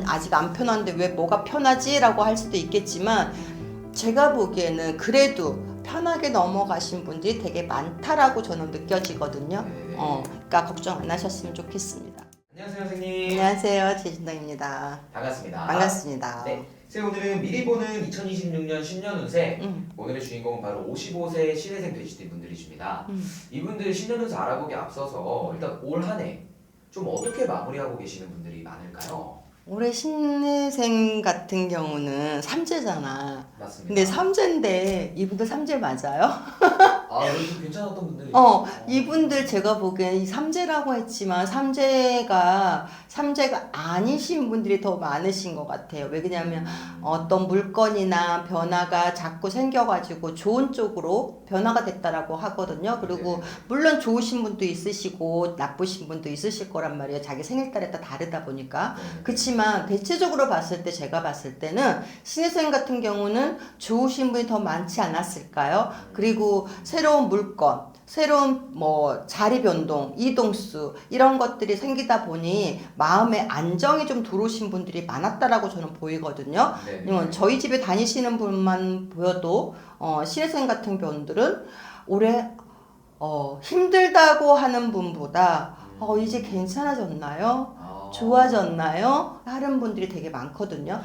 아직 안 편한데 왜 뭐가 편하지? 라고 할 수도 있겠지만 제가 보기에는 그래도 편하게 넘어가신 분들이 되게 많다라고 저는 느껴지거든요. 그러니까 걱정 안 하셨으면 좋겠습니다. 안녕하세요, 선생님. 안녕하세요, 최진덕입니다. 반갑습니다. 반갑습니다. 네, 선생님 오늘은 미리 보는 2026년 신년 운세. 오늘의 주인공은 바로 55세 신혜생 되시는 분들이십니다. 이분들 신년 운세 알아보기 앞서서 일단 올 한 해 좀 어떻게 마무리하고 계시는 분들이 많을까요? 올해 신혜생 같은 경우는 삼재잖아. 맞습니다. 근데 삼재인데 이분들 삼재 맞아요? 아, 요즘 괜찮았던 분들이 이분들 제가 보기엔 이 삼재라고 했지만 삼재가 아니신 분들이 더 많으신 것 같아요. 왜 그러냐면 어떤 물건이나 변화가 자꾸 생겨가지고 좋은 쪽으로 변화가 됐다라고 하거든요. 그리고 물론 좋으신 분도 있으시고 나쁘신 분도 있으실 거란 말이에요. 자기 생일달에 따라 다르다 보니까. 그렇지만 대체적으로 봤을 때 제가 봤을 때는 신혜생 같은 경우는 좋으신 분이 더 많지 않았을까요? 그리고 새로운 물건, 새로운 자리 변동, 이동수 이런 것들이 생기다 보니 마음에 안정이 좀 들어오신 분들이 많았다라고 저는 보이거든요. 저희 집에 다니시는 분만 보여도 신혜생 같은 분들은 올해 힘들다고 하는 분보다 이제 괜찮아졌나요? 좋아졌나요? 하는 분들이 되게 많거든요.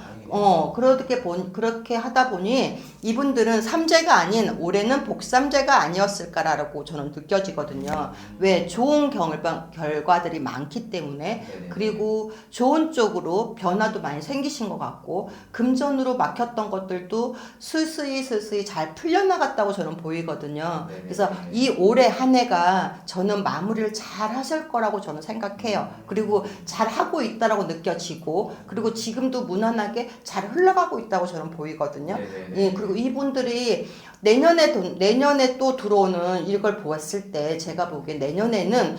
그렇게 하다 보니 이분들은 삼재가 아닌 올해는 복삼재가 아니었을까라고 저는 느껴지거든요. 왜? 좋은 결과들이 많기 때문에. 그리고 좋은 쪽으로 변화도 많이 생기신 것 같고 금전으로 막혔던 것들도 스스이 잘 풀려나갔다고 저는 보이거든요. 그래서 이 올해 한 해가 저는 마무리를 잘 하실 거라고 저는 생각해요. 그리고 잘 하고 있다라고 느껴지고 그리고 지금도 무난하게 잘 흘러가고 있다고 저는 보이거든요. 그리고 이분들이 내년에 또 들어오는 이걸 보았을 때 제가 보기엔 내년에는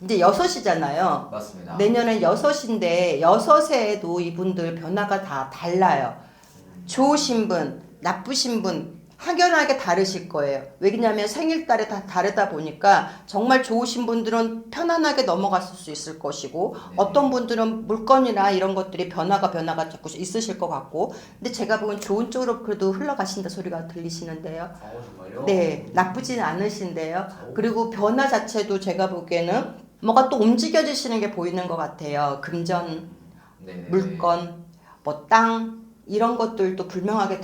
이제 6이잖아요. 맞습니다. 내년엔 6인데 6에도 이분들 변화가 다 달라요. 좋으신 분, 나쁘신 분 확연하게 다르실 거예요. 왜냐하면 생일달에 다 다르다 보니까 정말 좋으신 분들은 편안하게 넘어갔을 수 있을 것이고 어떤 분들은 물건이나 이런 것들이 변화가 자꾸 있으실 것 같고 근데 제가 보기엔 좋은 쪽으로 그래도 흘러가신다 소리가 들리시는데요. 정말요? 네, 나쁘진 않으신데요. 그리고 변화 자체도 제가 보기에는 뭐가 또 움직여지시는 게 보이는 것 같아요. 금전, 물건, 땅 이런 것들도 분명하게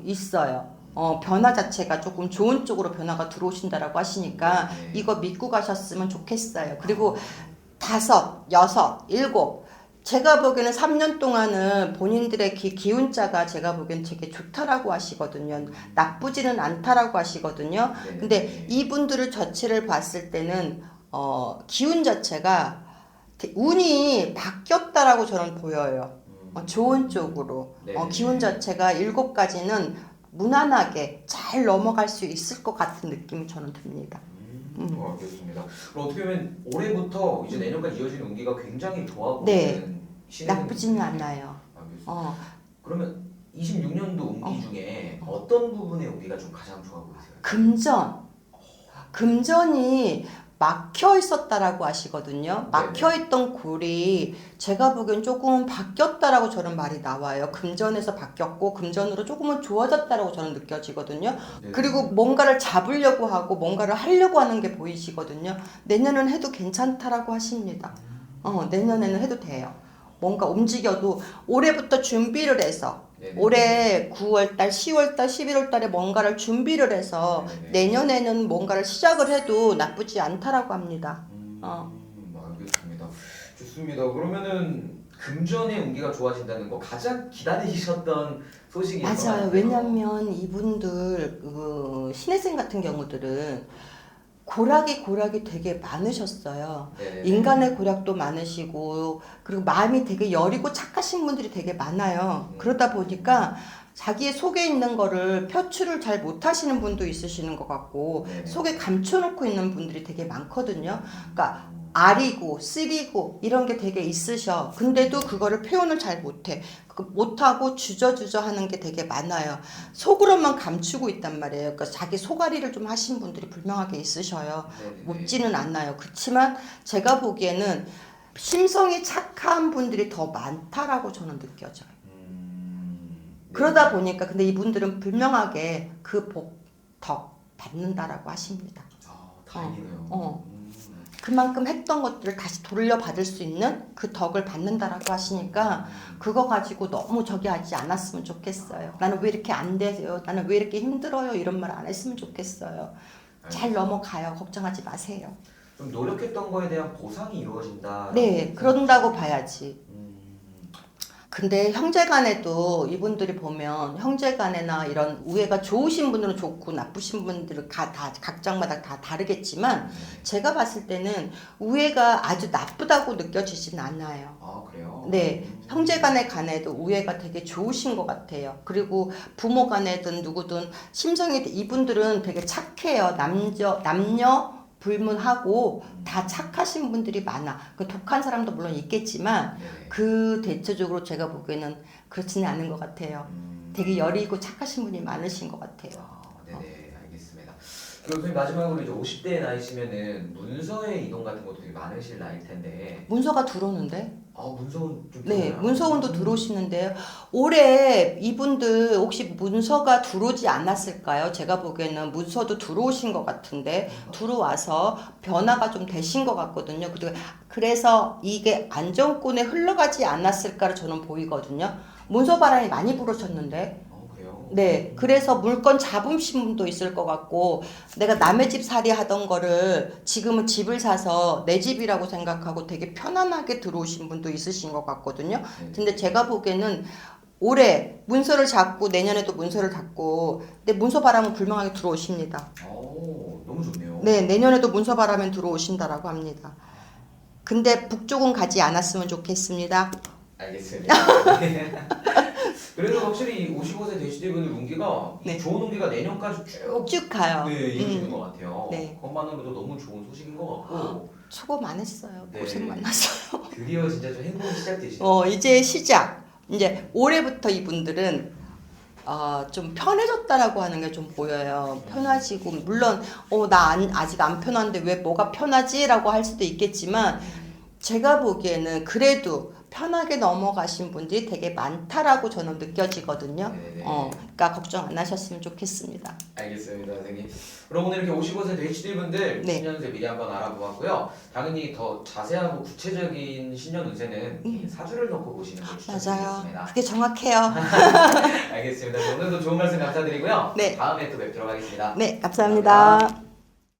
있어요. 변화 자체가 조금 좋은 쪽으로 변화가 들어오신다라고 하시니까 이거 믿고 가셨으면 좋겠어요. 그리고 5, 6, 7 제가 보기에는 3년 동안은 본인들의 기운자가 제가 보기엔 되게 좋다라고 하시거든요. 나쁘지는 않다라고 하시거든요. 근데 이분들을 자체를 봤을 때는 기운 자체가 운이 바뀌었다라고 저는 보여요. 좋은 쪽으로. 기운 자체가 7가지는 무난하게 잘 넘어갈 수 있을 것 같은 느낌이 저는 듭니다. 알겠습니다. 그럼 어떻게 보면 올해부터 이제 내년까지 이어지는 운기가 굉장히 좋아 보이는 나쁘지는 않아요. 알겠습니다. 그러면 26년도 운기 중에 어떤 부분의 운기가 좀 가장 좋아 보이세요? 금전이 막혀 있었다라고 하시거든요. 막혀 있던 굴이 제가 보기엔 조금 바뀌었다라고 저는 말이 나와요. 금전에서 바뀌었고 금전으로 조금은 좋아졌다라고 저는 느껴지거든요. 그리고 뭔가를 잡으려고 하고 뭔가를 하려고 하는 게 보이시거든요. 내년은 해도 괜찮다라고 하십니다. 내년에는 해도 돼요. 뭔가 움직여도 올해부터 준비를 해서 올해 9월달, 10월달, 11월달에 뭔가를 준비를 해서 내년에는 뭔가를 시작을 해도 나쁘지 않다라고 합니다. 알겠습니다. 좋습니다. 그러면은 금전의 운기가 좋아진다는 거 가장 기다리셨던 소식인 것 같아요. 맞아요. 왜냐면 이분들 신혜생 같은 경우들은 고락이 되게 많으셨어요. 인간의 고락도 많으시고 그리고 마음이 되게 여리고 착하신 분들이 되게 많아요. 그러다 보니까 자기 속에 있는 거를 표출을 잘 못하시는 분도 있으시는 것 같고 속에 감춰놓고 있는 분들이 되게 많거든요. 그러니까 아리고 쓰리고 이런 게 되게 있으셔. 근데도 그거를 표현을 잘 못하고 주저주저 하는 게 되게 많아요. 속으로만 감추고 있단 말이에요. 그러니까 자기 속앓이를 좀 하신 분들이 분명하게 있으셔요. 못지는 않아요. 그렇지만 제가 보기에는 심성이 착한 분들이 더 많다라고 저는 느껴져요. 네. 그러다 보니까 근데 이분들은 분명하게 그 덕 받는다라고 하십니다. 다행이네요. 그만큼 했던 것들을 다시 돌려받을 수 있는 그 덕을 받는다라고 하시니까 그거 가지고 너무 저기 하지 않았으면 좋겠어요. 나는 왜 이렇게 안 돼요? 나는 왜 이렇게 힘들어요? 이런 말 안 했으면 좋겠어요. 잘 넘어가요. 걱정하지 마세요. 좀 노력했던 거에 대한 보상이 이루어진다. 네, 그런다고 봐야지. 근데 형제간에도 이분들이 보면 형제간에나 이런 우애가 좋으신 분들은 좋고 나쁘신 분들은 다 각장마다 다 다르겠지만 제가 봤을 때는 우애가 아주 나쁘다고 느껴지진 않아요. 아, 그래요? 네, 형제간에 간에도 우애가 되게 좋으신 것 같아요. 그리고 부모간에든 누구든 심성이 이분들은 되게 착해요. 남녀 불문하고 다 착하신 분들이 많아. 그 독한 사람도 물론 있겠지만 그 대체적으로 제가 보기에는 그렇지는 않은 것 같아요. 되게 여리고 착하신 분이 많으신 것 같아요. 네네, 알겠습니다. 교수님 마지막으로 이제 50대 나이시면은 문서의 이동 같은 것도 되게 많으실 나이일 텐데. 문서가 들어오는데? 문서운 좀 네, 들어오나요? 문서운도 들어오시는데요. 올해 이분들 혹시 문서가 들어오지 않았을까요? 제가 보기에는 문서도 들어오신 것 같은데 들어와서 변화가 좀 되신 것 같거든요. 그래서 이게 안정권에 흘러가지 않았을까를 저는 보이거든요. 문서 바람이 많이 불으셨는데. 그래요? 네, 그래서 물건 잡으신 분도 있을 것 같고 내가 남의 집 살이 하던 거를 지금은 집을 사서 내 집이라고 생각하고 되게 편안하게 들어오신 분도 있으신 것 같거든요. 근데 제가 보기에는 올해 문서를 잡고 내년에도 문서를 잡고 근데 문서 바람은 불명하게 들어오십니다. 너무 좋네요. 네, 내년에도 문서 바람은 들어오신다라고 합니다. 근데 북쪽은 가지 않았으면 좋겠습니다. 알겠습니다. 그래도 확실히 55세 되시는 분들 운기가 좋은 운기가 내년까지 쭉 가요. 이루어지는 것 같아요. 네. 그것만으로도 너무 좋은 소식인 것 같고. 수고 많으셨어요. 고생 많았어요. 드디어 진짜 좀 행복이 시작되시네요. 이제 시작. 이제 올해부터 이분들은 좀 편해졌다라고 하는 게 좀 보여요. 편해지고 물론 나 아직 안 편한데 왜 뭐가 편하지라고 할 수도 있겠지만 제가 보기에는 그래도 편하게 넘어가신 분들이 되게 많다라고 저는 느껴지거든요. 그러니까 걱정 안 하셨으면 좋겠습니다. 알겠습니다, 선생님. 그럼 오늘 이렇게 55세 되시는 분들 신년운세 미리 한번 알아보았고요. 당연히 더 자세하고 구체적인 신년 운세는 사주를 넣고 보시는 걸 추천드리겠습니다. 맞아요. 그게 정확해요. 알겠습니다. 오늘도 좋은 말씀 감사드리고요. 다음에 또 뵙도록 하겠습니다. 네, 감사합니다.